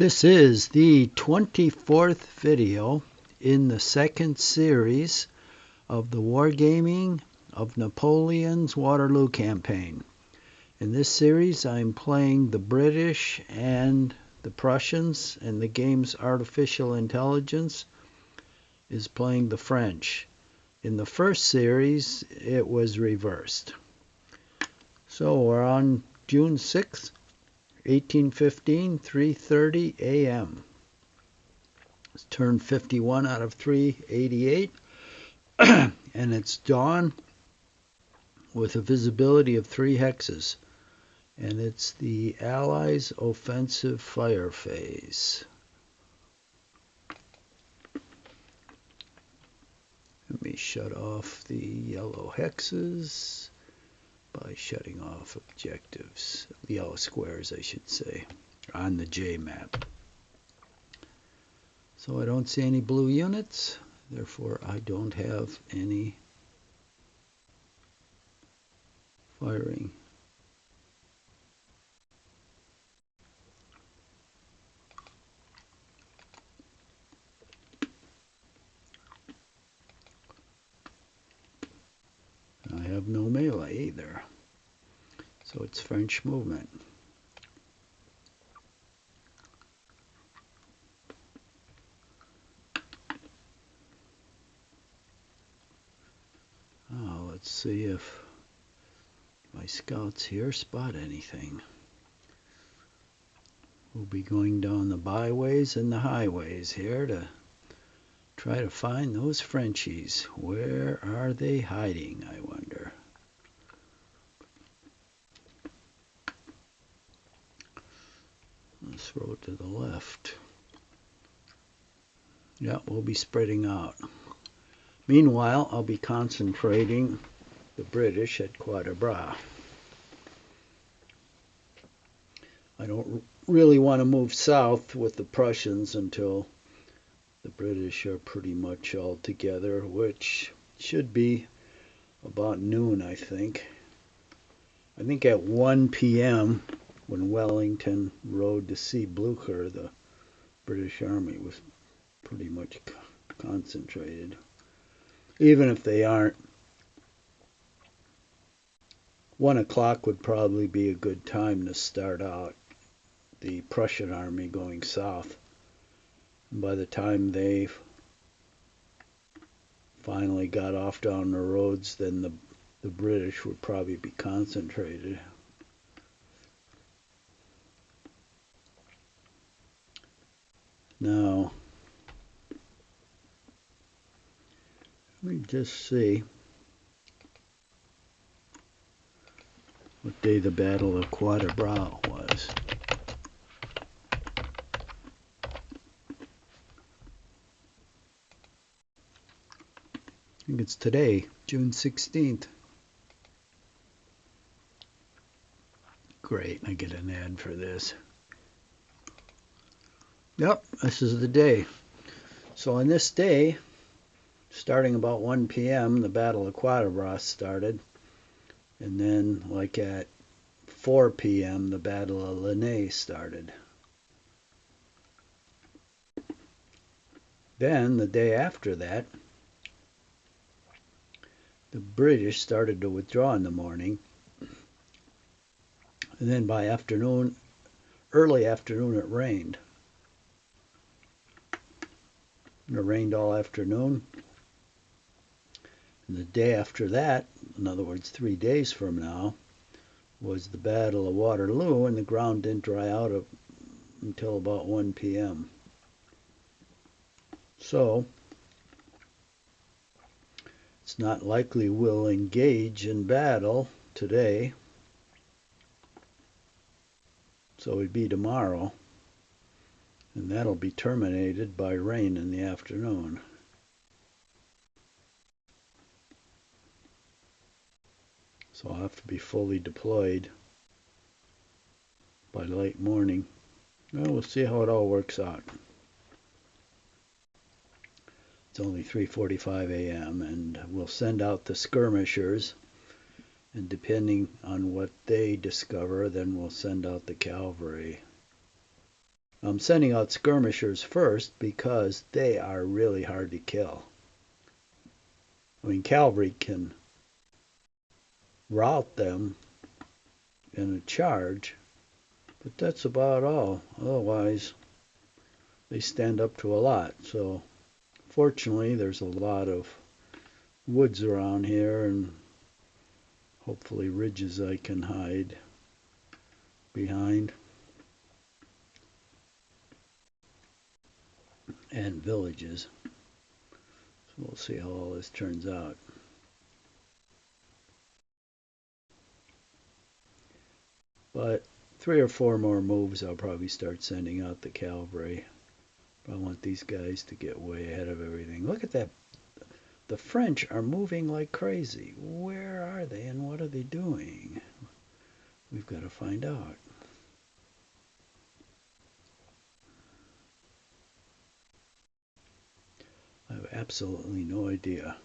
This is the 24th video in the second series of the wargaming of Napoleon's Waterloo campaign. In this series I'm playing the British and the Prussians, and the game's artificial intelligence is playing the French. In the first series it was reversed. So we're on June 6th. 1815, 3:30 a.m. It's turn 51 out of 388, and it's dawn with a visibility of 3 hexes, and it's the Allies' offensive fire phase. Let me shut off the yellow hexes by shutting off objectives, yellow squares I should say, on the J map. So I don't see any blue units, therefore I don't have any firing. I have no melee either, so it's French movement. Oh, let's see if my scouts here spot anything. We'll be going down the byways and the highways here to try to find those Frenchies. Where are they hiding, I wonder? Let's throw it to the left. Yeah, we'll be spreading out. Meanwhile, I'll be concentrating the British at Quatre Bras. I don't really want to move south with the Prussians until the British are pretty much all together, which should be about noon, I think. I think at 1 p.m. when Wellington rode to see Blucher, the British Army was pretty much concentrated. Even if they aren't, 1 o'clock would probably be a good time to start out the Prussian army going south. And by the time they finally got off down the roads, then the British would probably be concentrated. Now, let me just see what day the Battle of Quatre Bras was. I think it's today, June 16th. Great, I get an ad for this. Yep, this is the day. So on this day, starting about 1 p.m., the Battle of Quatre Bras started. And then, like at 4 p.m., the Battle of Lanay started. Then, the day after that, the British started to withdraw in the morning. And then by afternoon, early afternoon, it rained. And it rained all afternoon. And the day after that, in other words 3 days from now, was the Battle of Waterloo, and the ground didn't dry out until about 1 p.m. So, it's not likely we'll engage in battle today. So it'd be tomorrow, and that'll be terminated by rain in the afternoon. So I'll have to be fully deployed by late morning. Well, we'll see how it all works out. It's only 3:45 a.m. and we'll send out the skirmishers, and depending on what they discover, then we'll send out the cavalry. I'm sending out skirmishers first because they are really hard to kill. I mean, cavalry can rout them in a charge, but that's about all. Otherwise, they stand up to a lot. So fortunately, there's a lot of woods around here and hopefully ridges I can hide behind, and villages. So we'll see how all this turns out. But 3 or 4 more moves, I'll probably start sending out the cavalry. I want these guys to get way ahead of everything. Look at that. The French are moving like crazy. Where are they and what are they doing? We've got to find out. I have absolutely no idea.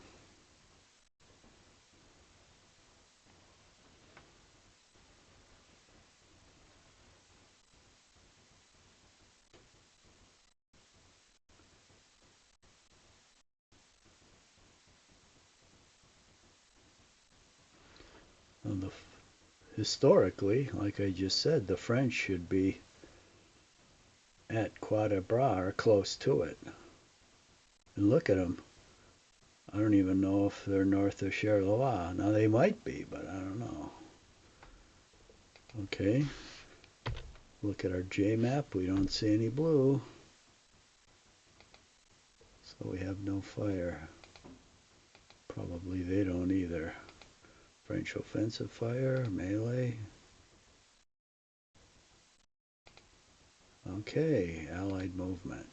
Historically, like I just said, the French should be at Quatre Bras or close to it. And look at them. I don't even know if they're north of Charleroi. Now they might be, but I don't know. Okay. Look at our J map. We don't see any blue. So we have no fire. Probably they don't either. French offensive fire, melee. Okay, Allied movement.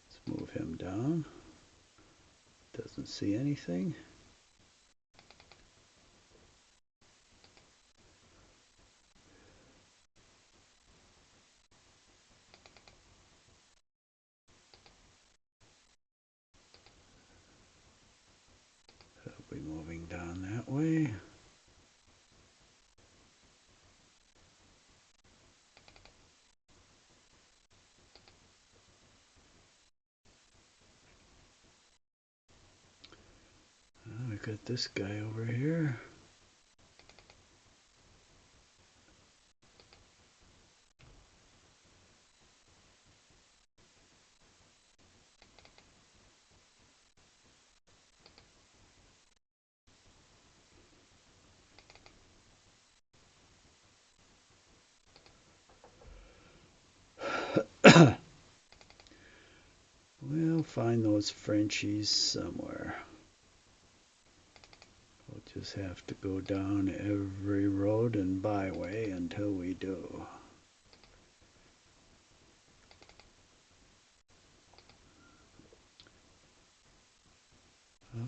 Let's move him down. Doesn't see anything. He'll be moving down that way. We got this guy over here. We'll find those Frenchies somewhere. We'll just have to go down every road and byway until we do.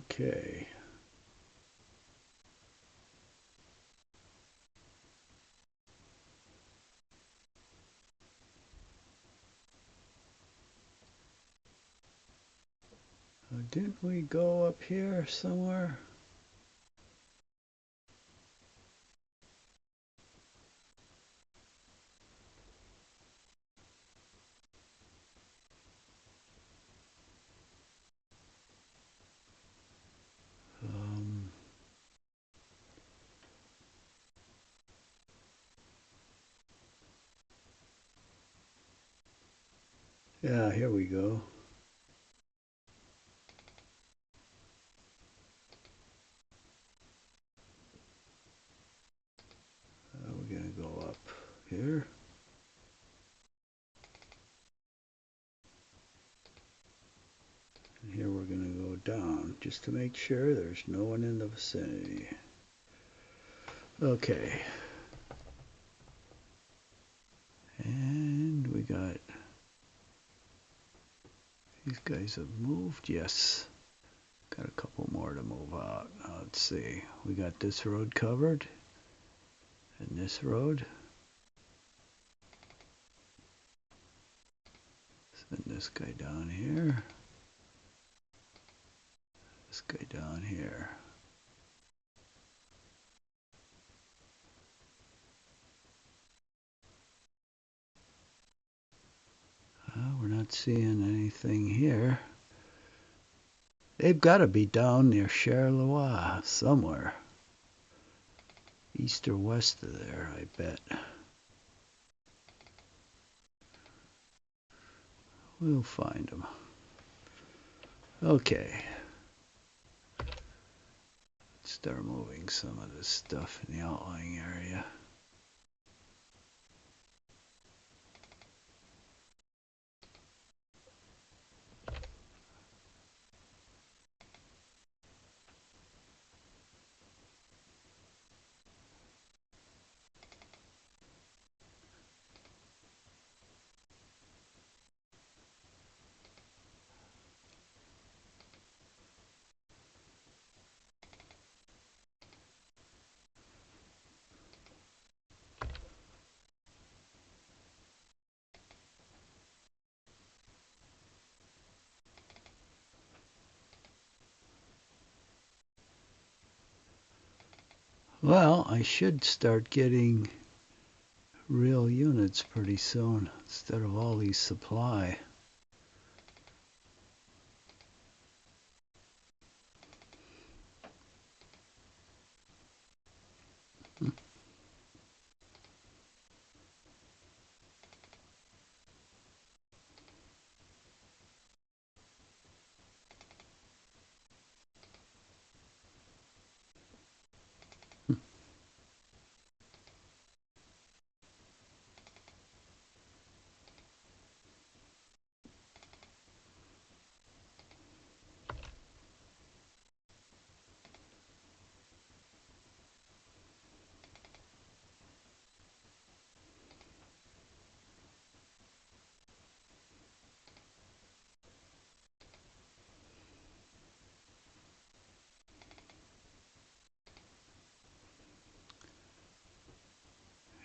Okay. Didn't we go up here somewhere? Yeah, here we go. We're going to go up here. And here we're going to go down just to make sure there's no one in the vicinity. Okay. And we got... These guys have moved. Yes. Got a couple more to move out. Let's see. We got this road covered. And this road. Send this guy down here. This guy down here. Not seeing anything here. They've got to be down near Charleroi somewhere. East or west of there, I bet. We'll find them. Okay. Let's start moving some of this stuff in the outlying area. Well, I should start getting real units pretty soon instead of all these supply.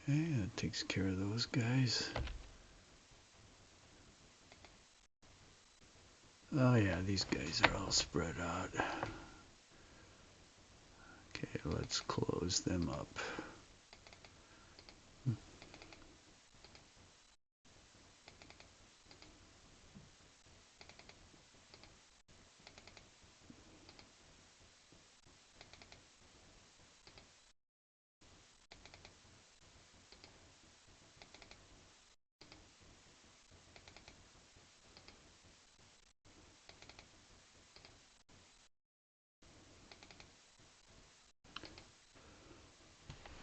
Yeah, that takes care of those guys. Oh yeah, these guys are all spread out. Okay, let's close them up.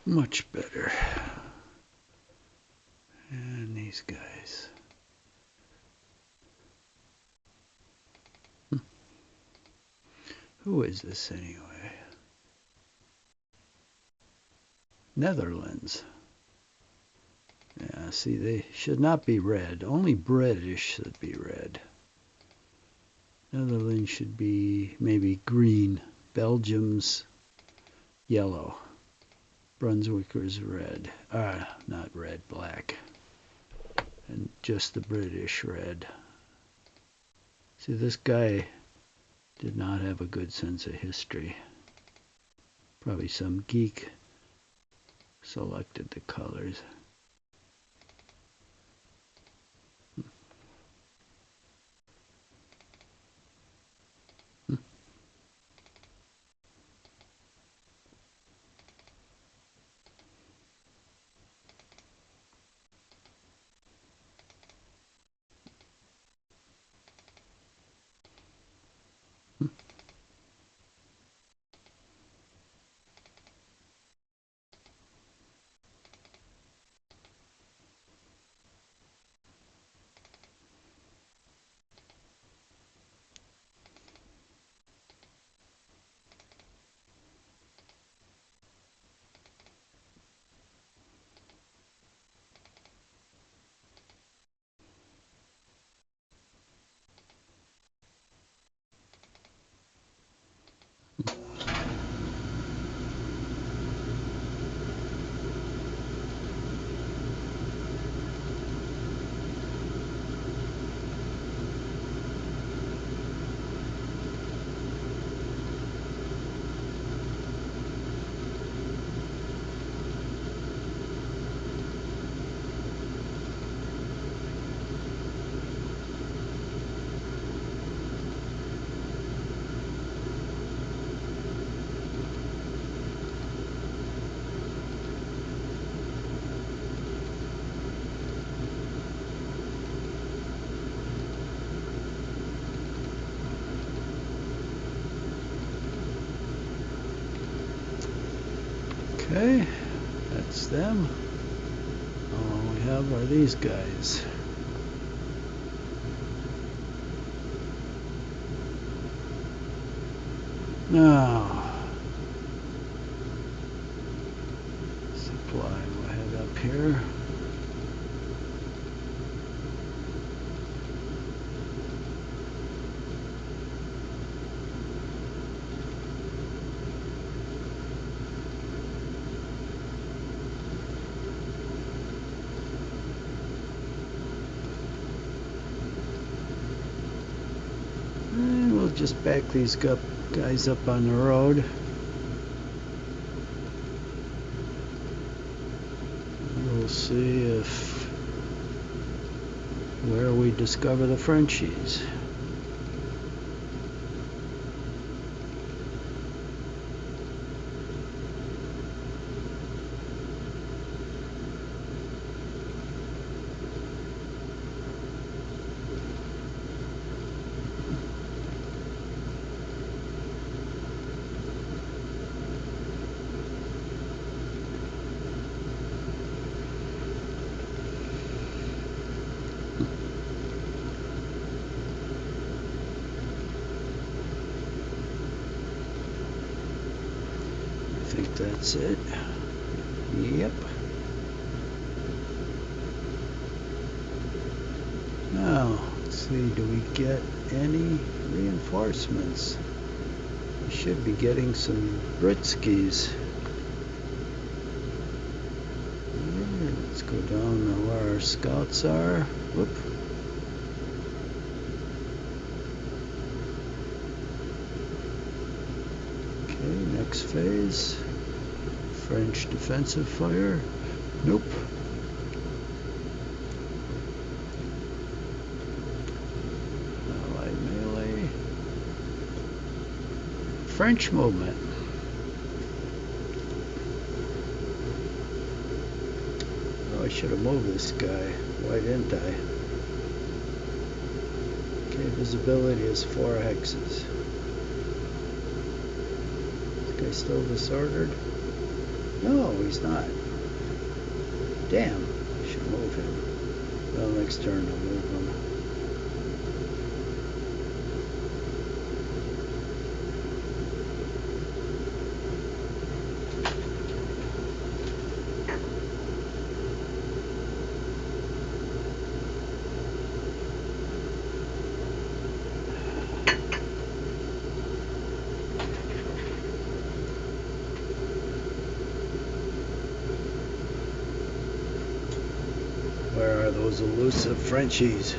Much better. And these guys. Who is this anyway? Netherlands. Yeah, see, they should not be red. Only British should be red. Netherlands should be maybe green. Belgium's yellow. Brunswicker's red. Not red, black. And just the British red. See, this guy did not have a good sense of history. Probably some geek selected the colors. Okay, that's them. All we have are these guys. Now, supply, we'll head up here. And we'll just back these guys up on the road. We'll see if where we discover the Frenchies. I think that's it. Yep. Now, let's see, do we get any reinforcements? We should be getting some Britskis. Yeah, let's go down to where our scouts are. Whoop. Okay, next phase. French defensive fire. Nope. Allied melee. French movement. Oh, I should have moved this guy. Why didn't I? Okay, visibility is 4 hexes. This guy still disordered? No, he's not. Damn, I should move him. Well, next turn I'll move him. Where are those elusive Frenchies?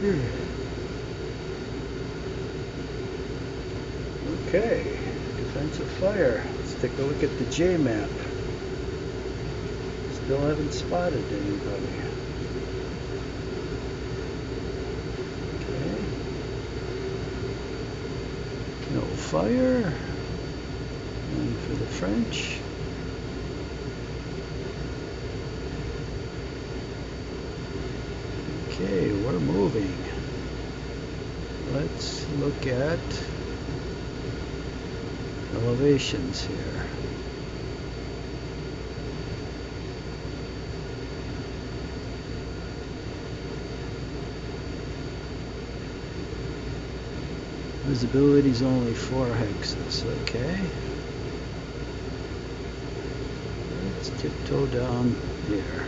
Okay, defensive fire. Let's take a look at the J map. Still haven't spotted anybody. Okay. No fire. None for the French. Okay, we're moving. Let's look at elevations here. Visibility is only 4 hexes, okay. Let's tiptoe down here.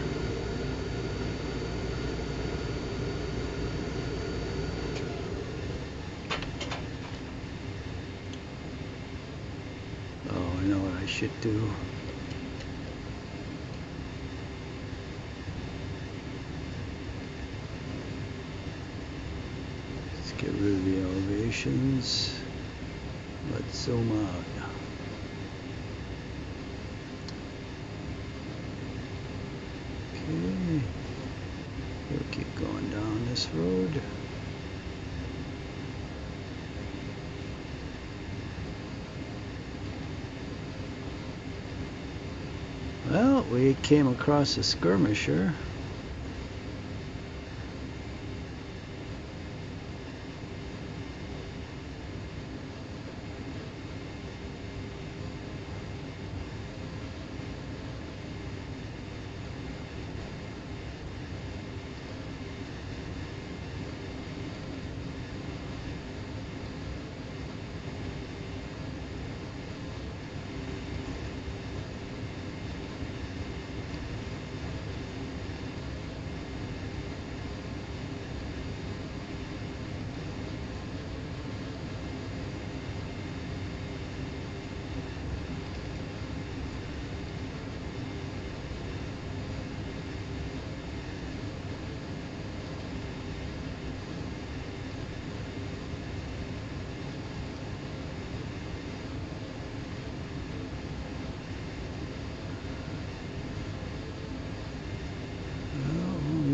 Oh, I know what I should do. Let's get rid of the elevations. Let's zoom out. Okay. We'll keep going down this road. Well, we came across a skirmisher.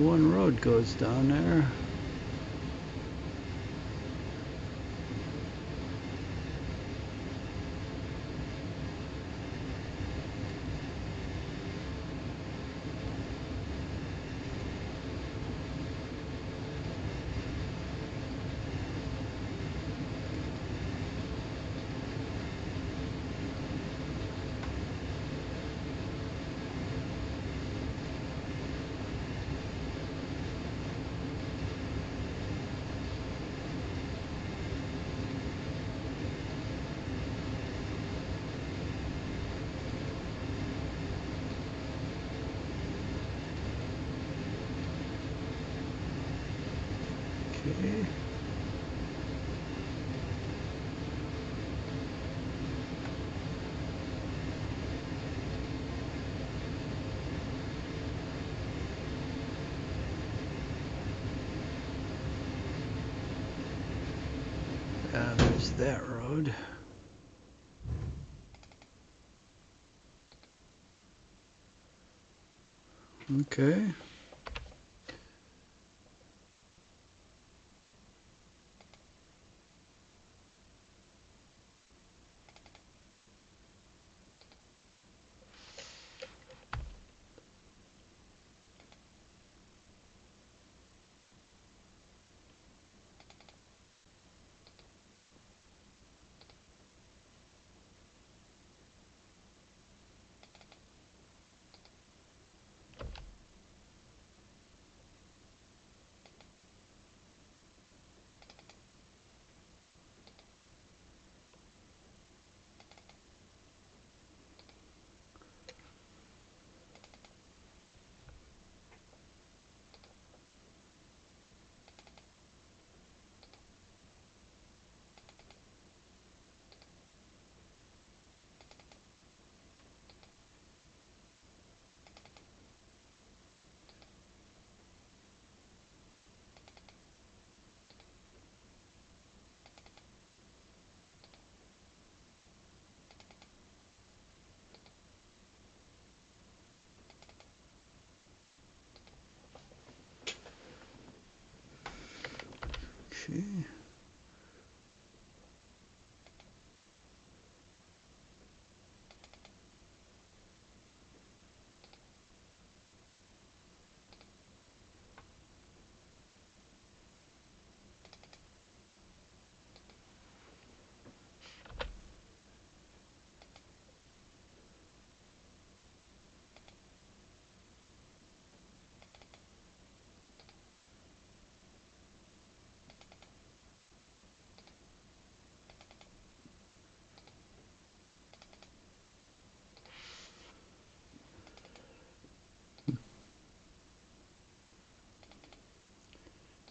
One road goes down there. Okay. There's that road. Okay. Okay.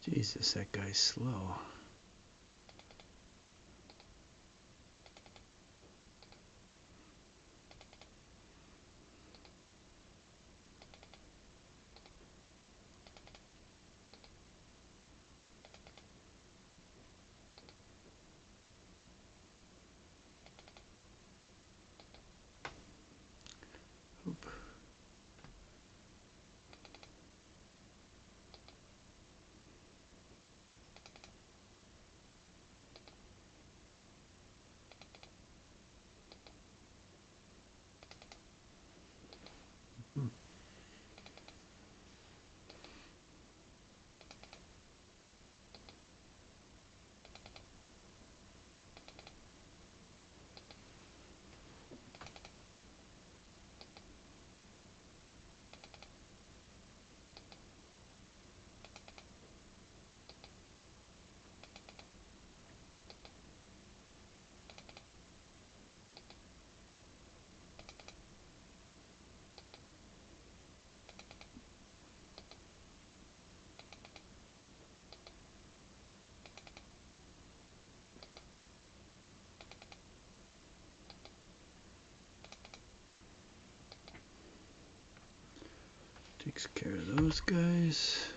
Jesus, that guy's slow. Oop. Takes care of those guys.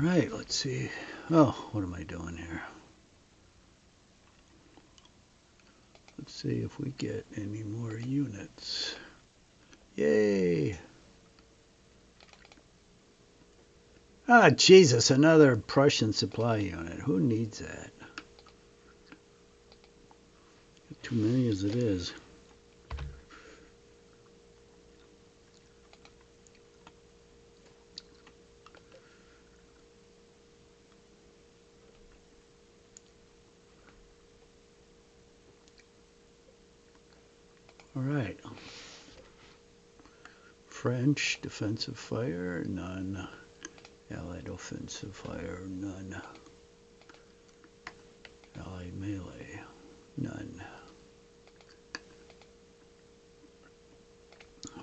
right, let's see. Oh, what am I doing here? Let's see if we get any more units. Yay! Ah, Jesus, another Prussian supply unit. Who needs that? Too many as it is. All right. French defensive fire, none. Allied offensive fire, none. Allied melee, none.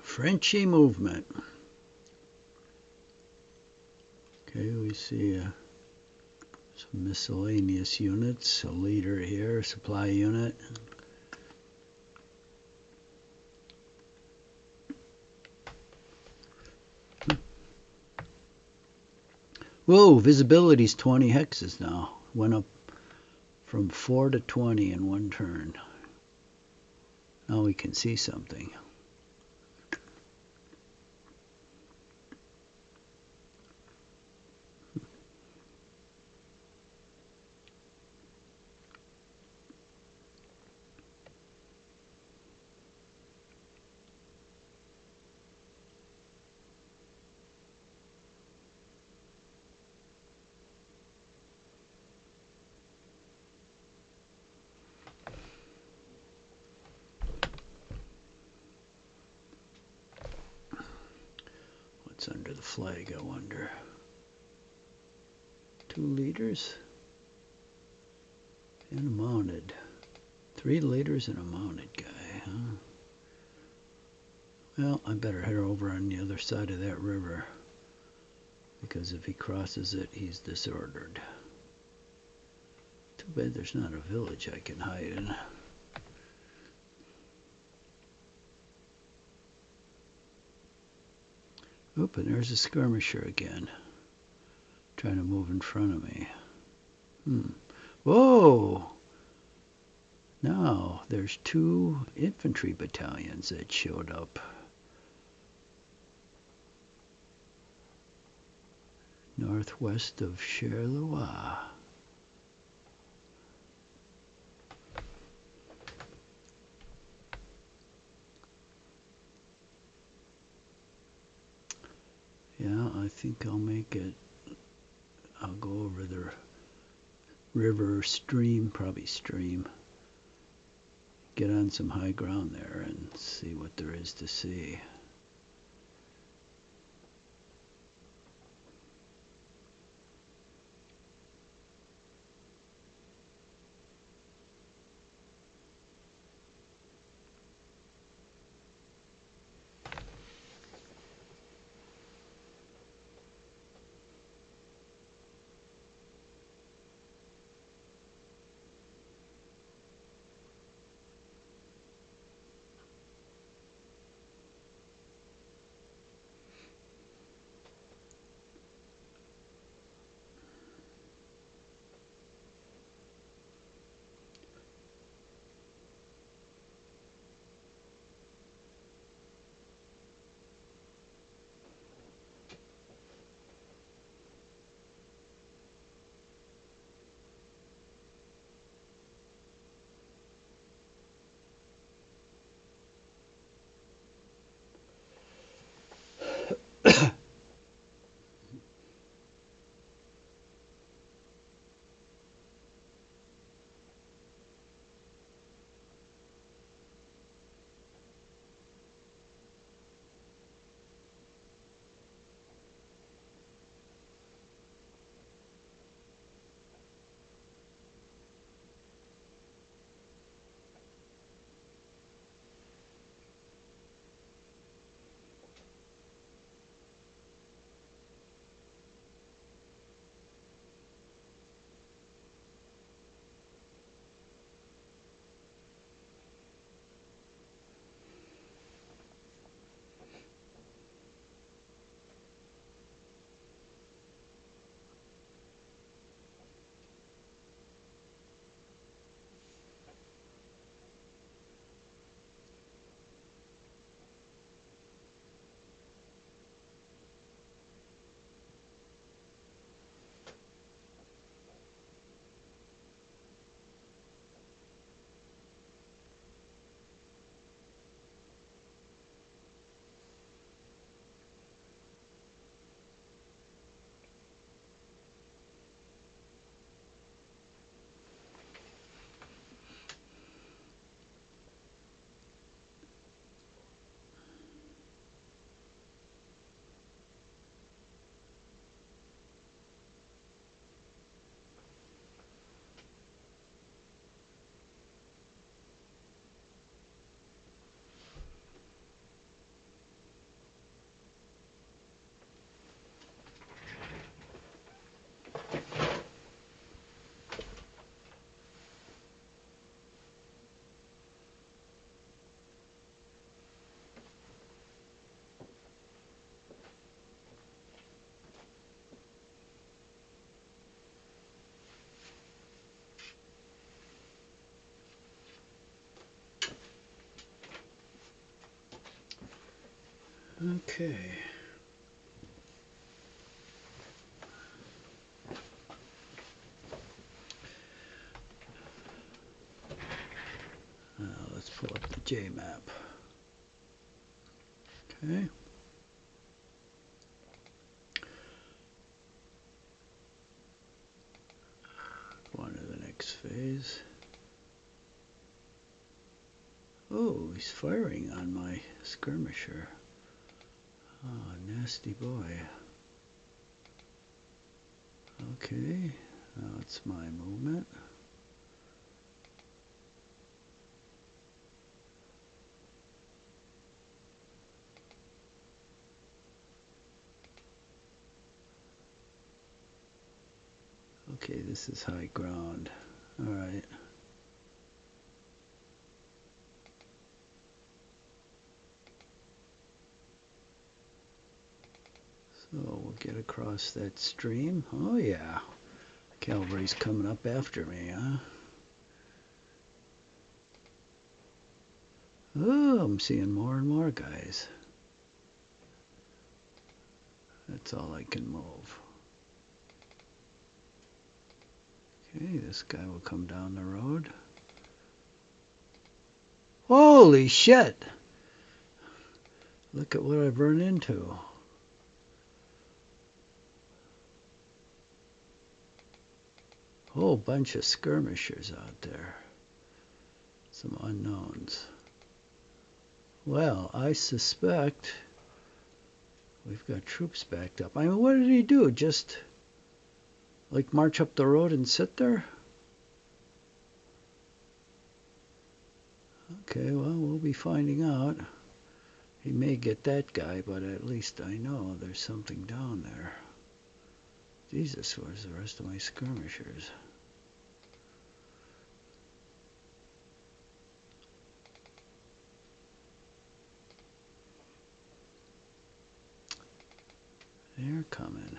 Frenchy movement. Okay, we see some miscellaneous units. A leader here, a supply unit. Whoa, visibility's 20 hexes now. Went up from 4 to 20 in one turn. Now we can see something. What's under the flag, I wonder? 2 leaders and a mounted. 3 leaders and a mounted guy, huh? Well, I better head over on the other side of that river, because if he crosses it, he's disordered. Too bad there's not a village I can hide in. Oop, and there's a skirmisher again, trying to move in front of me. Whoa! Now, there's 2 infantry battalions that showed up. Northwest of Charleroi. Yeah, I think I'll make it. I'll go over the river, stream, probably stream. Get on some high ground there and see what there is to see. Okay. Let's pull up the J map. Okay. Go on to the next phase. Oh, he's firing on my skirmisher. Oh, nasty boy. Okay, now it's my movement. Okay, this is high ground. All right. So we'll get across that stream. Oh yeah, cavalry's coming up after me, huh? Oh, I'm seeing more and more guys. That's all I can move. Okay, this guy will come down the road. Holy shit! Look at what I've run into. Whole bunch of skirmishers out there. Some unknowns. Well, I suspect we've got troops backed up. I mean, what did he do? Just, like, march up the road and sit there? Okay, well, we'll be finding out. He may get that guy, but at least I know there's something down there. Jesus, where's the rest of my skirmishers? They're coming.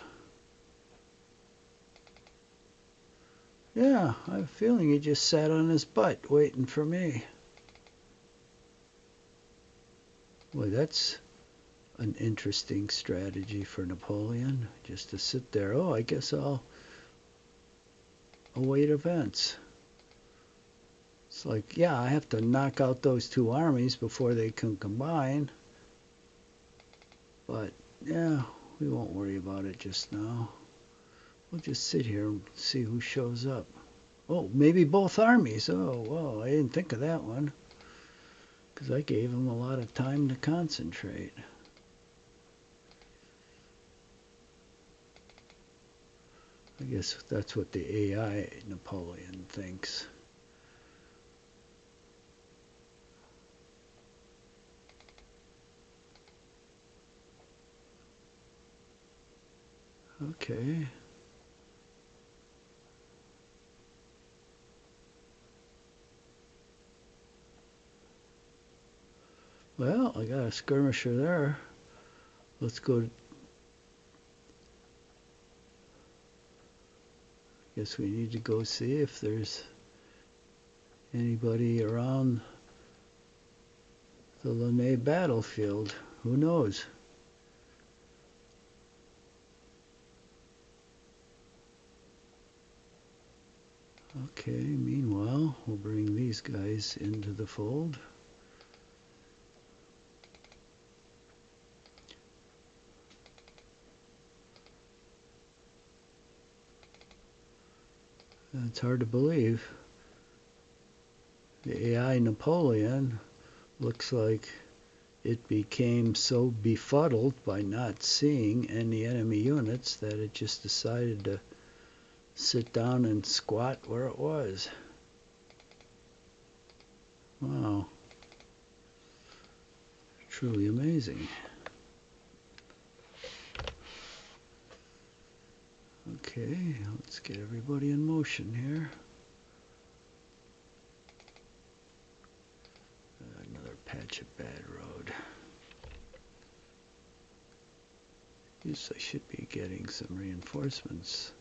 Yeah, I have a feeling he just sat on his butt waiting for me. Boy, that's an interesting strategy for Napoleon, just to sit there. Oh, I guess I'll await events. It's like, yeah, I have to knock out those two armies before they can combine. But, yeah, we won't worry about it just now. We'll just sit here and see who shows up. Oh, maybe both armies. Oh, well, I didn't think of that one. Because I gave them a lot of time to concentrate. I guess that's what the AI Napoleon thinks. Okay. Well, I got a skirmisher there. Let's go. Guess we need to go see if there's anybody around the Lanay battlefield. Who knows? Okay, meanwhile, we'll bring these guys into the fold. It's hard to believe. The AI Napoleon looks like it became so befuddled by not seeing any enemy units that it just decided to sit down and squat where it was. Wow. Truly amazing. Okay, let's get everybody in motion here. Another patch of bad road. Yes, I should be getting some reinforcements.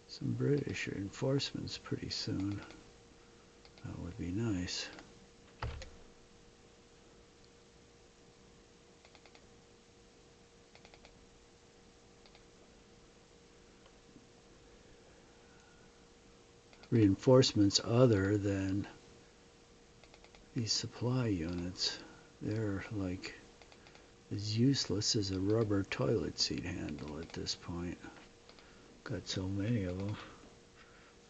Some British reinforcements pretty soon. That would be nice. reinforcements other than these supply units. They're like as useless as a rubber toilet seat handle at this point. Got so many of them.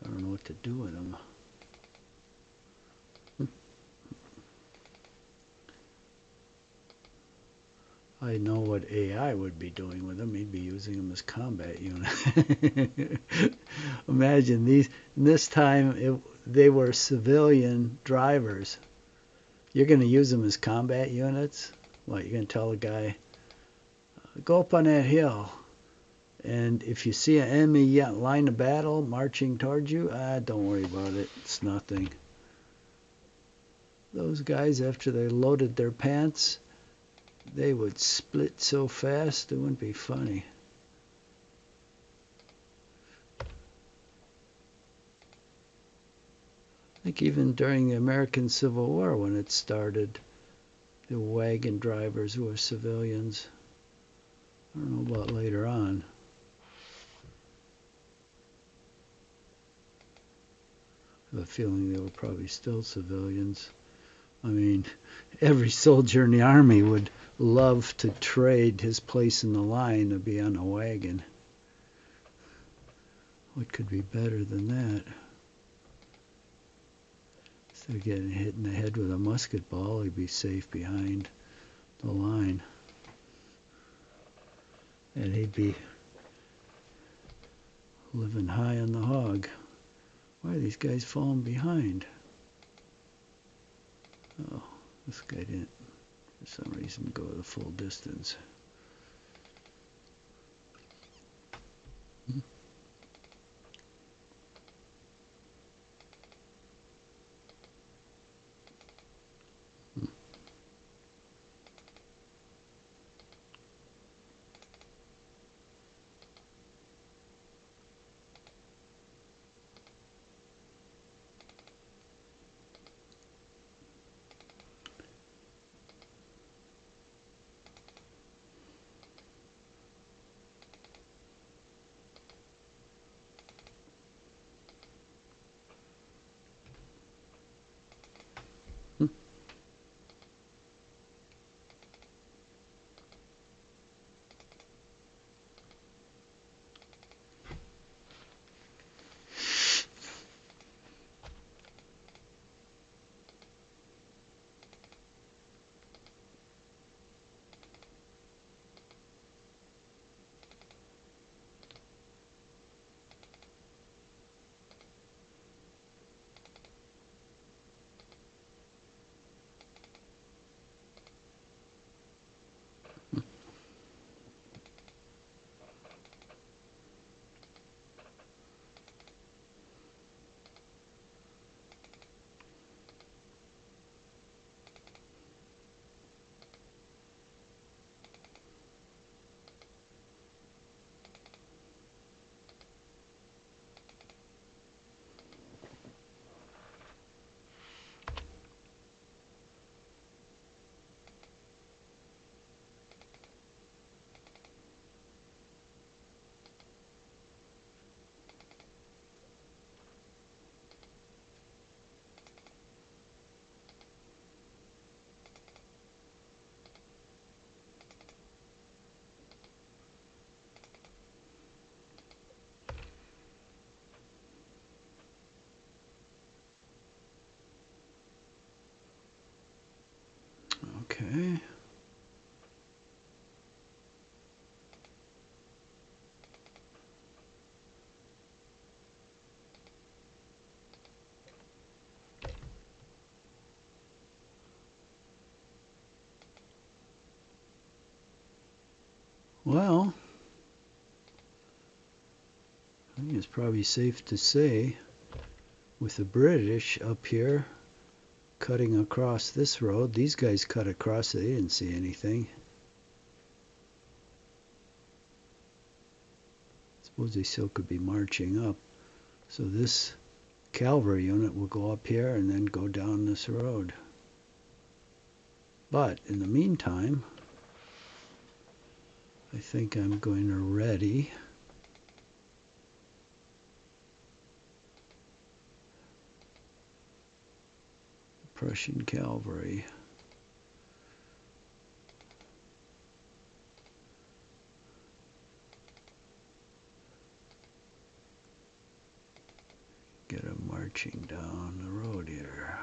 I don't know what to do with them. I know what AI would be doing with them. He'd be using them as combat units. Imagine these. This time they were civilian drivers. You're going to use them as combat units? What, you're going to tell a guy, go up on that hill, and if you see an enemy line of battle marching towards you, don't worry about it. It's nothing. Those guys, after they loaded their pants, they would split so fast it wouldn't be funny. I think even during the American Civil War, when it started, the wagon drivers were civilians. I don't know about later on. I have a feeling they were probably still civilians. I mean, every soldier in the army would love to trade his place in the line to be on a wagon. What could be better than that? Instead of getting hit in the head with a musket ball, he'd be safe behind the line. And he'd be living high on the hog. Why are these guys falling behind? Oh, this guy didn't, for some reason, go the full distance. Okay. Well, I think it's probably safe to say, with the British up here cutting across this road, these guys cut across it, they didn't see anything. Suppose they still could be marching up. So this cavalry unit will go up here and then go down this road. But in the meantime, I think I'm going to ready Prussian cavalry. Get them marching down the road here.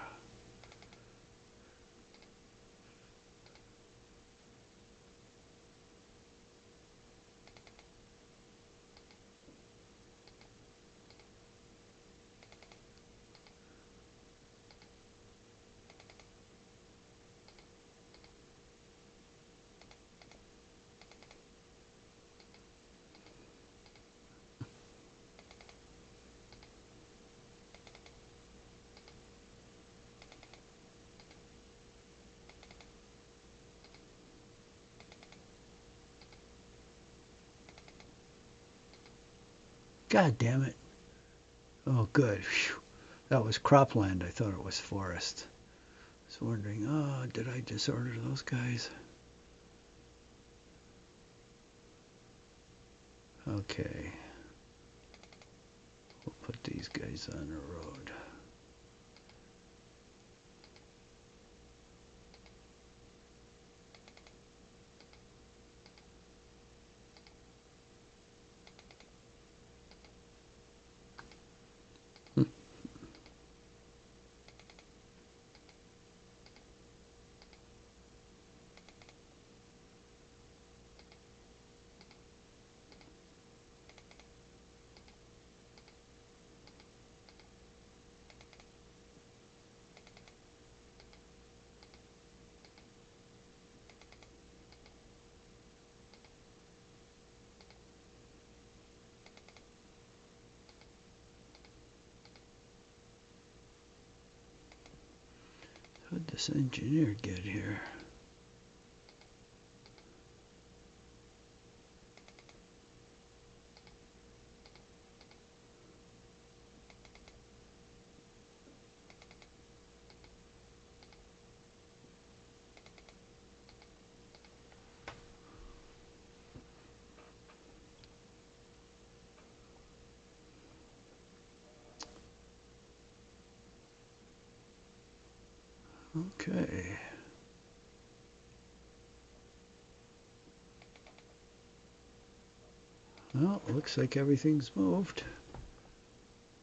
God damn it. Oh, good. Whew. That was cropland. I thought it was forest. I was wondering, oh, did I disorder those guys? Okay. We'll put these guys on the road. How'd this engineer get here? Okay. Well, looks like everything's moved.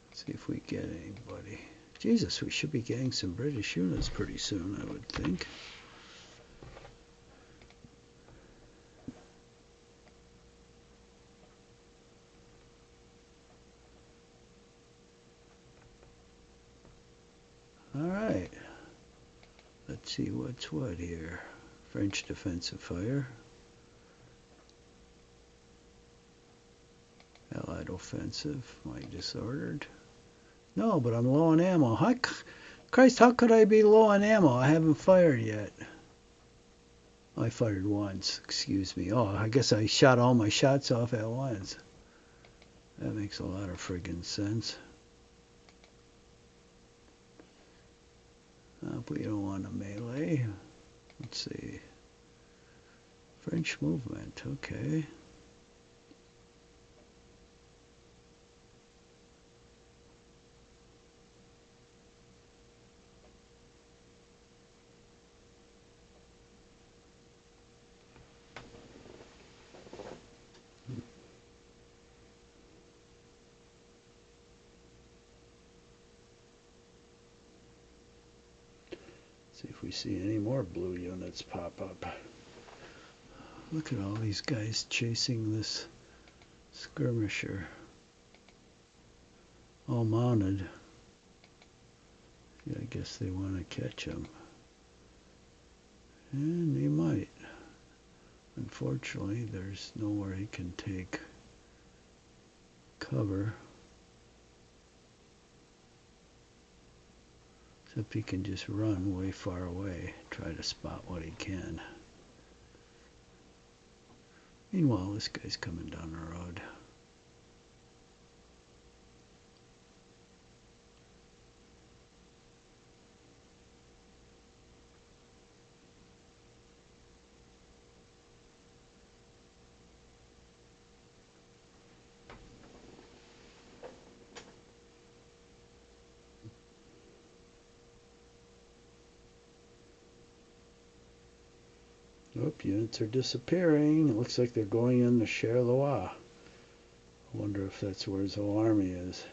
Let's see if we get anybody. Jesus, we should be getting some British units pretty soon, I would think. All right. Let's see what's what here. French defensive fire. Allied offensive. Am I disordered? No, but I'm low on ammo. Christ, how could I be low on ammo? I haven't fired yet. I fired once. Excuse me. Oh, I guess I shot all my shots off at once. That makes a lot of friggin' sense. We don't want a melee. Let's see. French movement. Okay. See if we see any more blue units pop up. Look at all these guys chasing this skirmisher. All mounted. Yeah, I guess they want to catch him. And they might. Unfortunately, there's nowhere he can take cover. Except he can just run way far away, try to spot what he can. Meanwhile, this guy's coming down the road. Oh, units are disappearing. It looks like they're going into Charleroi. I wonder if that's where his whole army is.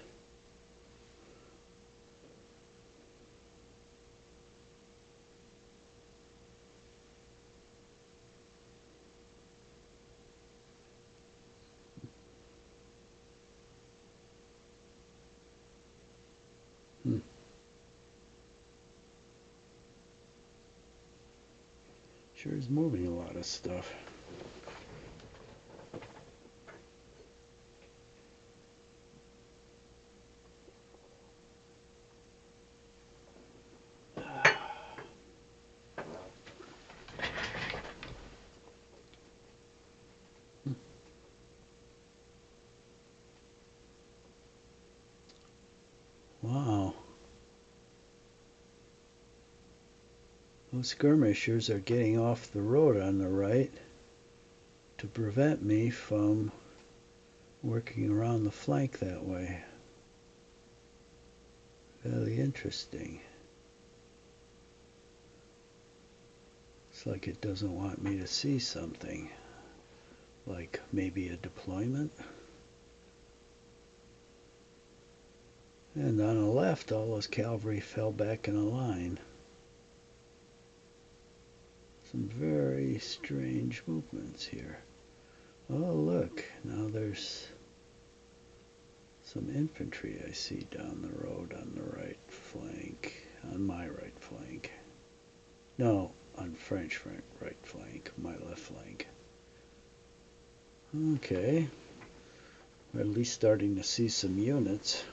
Sure is moving a lot of stuff. Wow. Those skirmishers are getting off the road on the right to prevent me from working around the flank that way. Very interesting. It's like it doesn't want me to see something, like maybe a deployment. And on the left, all those cavalry fell back in a line. Some very strange movements here. Oh, look, now there's some infantry I see down the road on the right flank, on my right flank. No, on French right flank, my left flank. Okay, we're at least starting to see some units.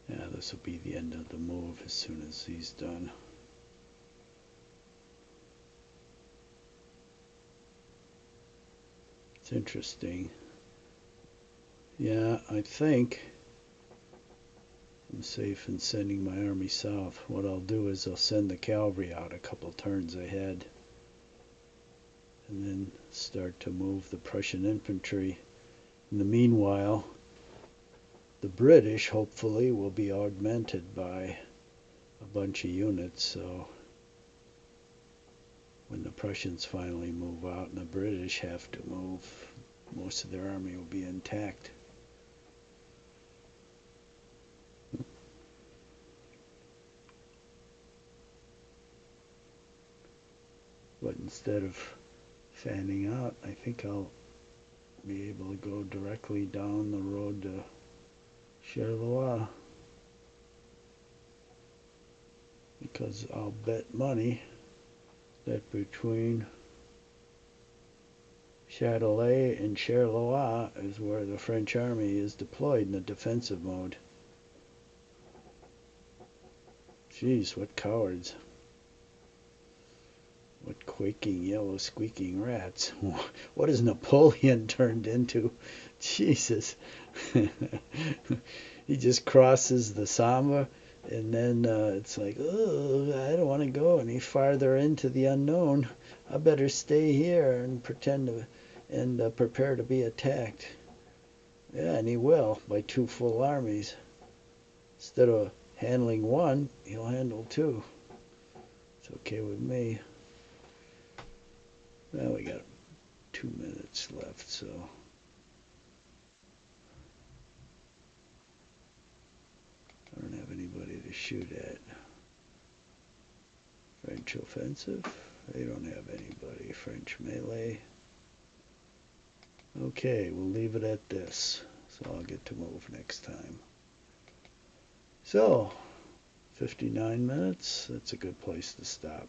Yeah, this will be the end of the move as soon as he's done. It's interesting. Yeah, I think I'm safe in sending my army south. What I'll do is I'll send the cavalry out a couple turns ahead and then start to move the Prussian infantry. In the meanwhile, the British hopefully will be augmented by a bunch of units, so when the Prussians finally move out and the British have to move, most of their army will be intact. But instead of fanning out, I think I'll be able to go directly down the road to Charleroi, because I'll bet money that between Châtelet and Charleroi is where the French army is deployed in a defensive mode. Jeez, what cowards. What quaking, yellow, squeaking rats. What has Napoleon turned into? Jesus. He just crosses the Sambre, and then it's like, oh, I don't want to go any farther into the unknown. I better stay here and pretend to, and prepare to be attacked. Yeah, and he will, by two full armies. Instead of handling one, he'll handle two. It's okay with me. Well, we got 2 minutes left, so I don't have anybody to shoot at. French offensive? They don't have anybody. French melee? Okay, we'll leave it at this. So I'll get to move next time. So, 59 minutes. That's a good place to stop.